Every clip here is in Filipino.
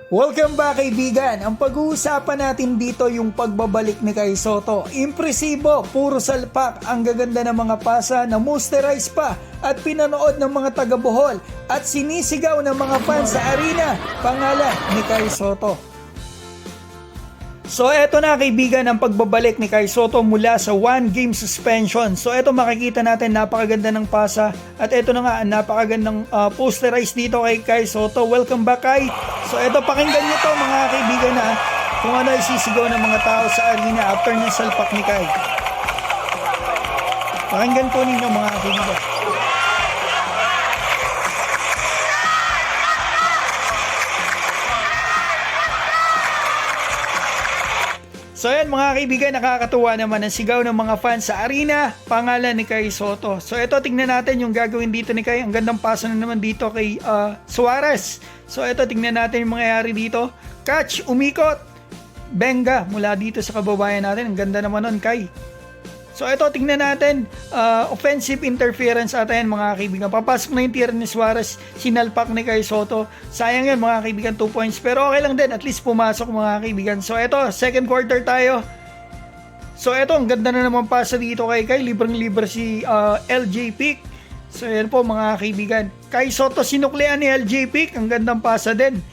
Welcome back kaibigan! Ang pag-uusapan natin dito yung pagbabalik ni Kai Sotto. Impresibo, puro salpak, ang gaganda ng mga pasa na moisturize pa at pinanood ng mga taga-Bohol at sinisigaw ng mga fans sa arena, pangalan ni Kai Sotto. So eto na kaibigan ang pagbabalik ni Kai Sotto mula sa 1-game suspension. So eto makikita natin napakaganda ng pasa at eto na nga napakagandang posterize dito kay Kai Sotto. Welcome back Kai. So eto pakinggan nyo to mga kaibigan na kung ano isisigaw ng mga tao sa arena after ng salpak ni Kai. Pakinggan po ninyo mga kaibigan. So yan mga kaibigan, nakakatuwa naman ang sigaw ng mga fans sa arena, pangalan ni Kai Sotto. So ito tingnan natin yung gagawin dito ni Kai. Ang gandang pasa na naman dito kay Suarez. So ito tingnan natin yung mangyayari dito. Catch, umikot, benga mula dito sa kababayan natin. Ang ganda naman nun Kai. So ito tingnan natin, offensive interference ata yan mga kaibigan. Papasok na yung tira ni Suarez, sinalpak ni Kai Sotto. Sayang yan mga kaibigan, 2 points. Pero okay lang din, at least pumasok mga kaibigan. So ito, second quarter tayo. So ito, ang ganda na naman pasa dito kay Kai. Libreng-libre si LJ Pick. So yan po mga kaibigan. Kai Sotto sinuklian ni LJ Pick. Ang gandang pasa din.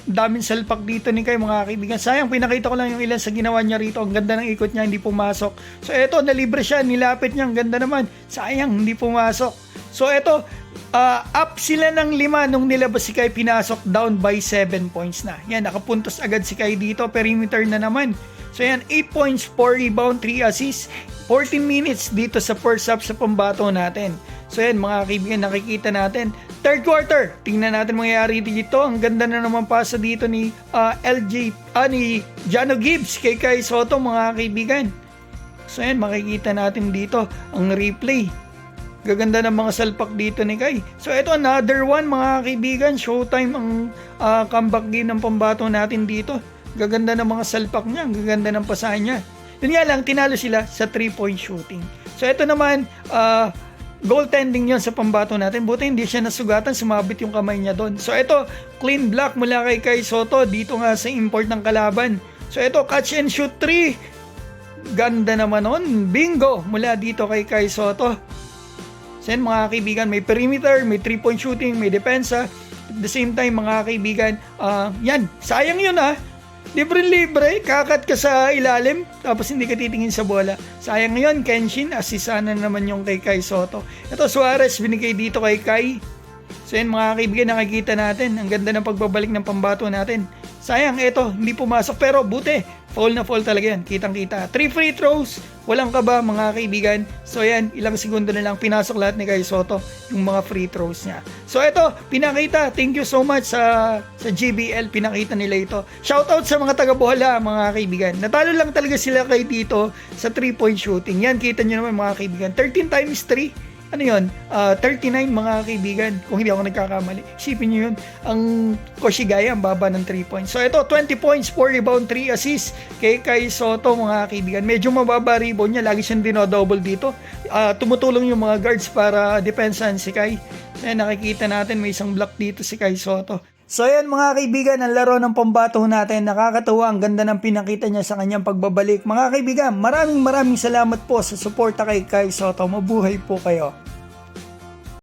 Daming salpak dito ni Kai mga kaibigan. Sayang pinakita ko lang yung ilan sa ginawa niya rito. Ang ganda ng ikot niya, hindi pumasok. So eto, nalibre siya, nilapit niya. Ang ganda naman. Sayang, hindi pumasok. So eto, up sila ng 5 nung nilabas si Kai. Pinasok down by 7 points na. Yan, nakapuntos agad si Kai dito. Perimeter na naman. So yan, 8 points, 4 rebound, 3 assists. 14 minutes dito sa first half sa pambato natin. So yan mga kaibigan, nakikita natin. Third quarter, tingnan natin mangyayari dito. Ang ganda na naman pasa dito ni ni Jano Gibbs kay Kai Sotto mga kaibigan. So yan, makikita natin dito ang replay. Gaganda ng mga salpak dito ni Kai. So ito another one mga kaibigan. Showtime ang comeback game ng pambato natin dito. Gaganda ng mga salpak niya. Gaganda ng pasahan niya. Yun nga lang, tinalo sila sa 3-point shooting. So ito naman, goaltending yon sa pambato natin. Buti hindi siya nasugatan, sumabit yung kamay niya doon. So ito, clean block mula kay Kai Sotto dito nga sa import ng kalaban. So ito, catch and shoot 3. Ganda naman nun. Bingo mula dito kay Kai Sotto. So yan mga kaibigan, may perimeter, may 3-point shooting, may depensa. At the same time mga kaibigan, yan, sayang yun libre-libre, kakat ka sa ilalim, tapos hindi ka titingin sa bola. Sayang yun, Kenshin, asisana naman yung kay Kai Sotto. Ito, Suarez, binigay dito kay Kai. So yan mga kaibigan, nakikita natin, ang ganda ng pagbabalik ng pambato natin. Sayang, ito, hindi pumasok, pero buti, foul na foul talaga yan, kitang-kita. 3 free throws, walang kaba mga kaibigan. So yan, ilang segundo na lang, pinasok lahat ni Kai Sotto, yung mga free throws niya. So ito, pinakita, thank you so much sa JBL, pinakita nila ito. Shoutout sa mga taga-Bohol mga kaibigan. Natalo lang talaga sila kay dito sa 3-point shooting. Yan, kita nyo naman mga kaibigan, 13 times 3. Ano yun? 39 mga kaibigan. Kung hindi ako nagkakamali. Isipin nyo yun. Ang Koshigaya, ang baba ng 3 points. So ito, 20 points, 4 rebound, 3 assists kay Kai Sotto mga kaibigan. Medyo mababa rebound niya. Lagi siyang dinodouble dito. Tumutulong yung mga guards para depensahan si Kai. Ayan, nakikita natin may isang block dito si Kai Sotto. So ayan mga kaibigan, ang laro ng pambato natin, nakakatuwa, ang ganda ng pinakita niya sa kanyang pagbabalik. Mga kaibigan, maraming salamat po sa suporta kay Kai Sotto. Mabuhay po kayo.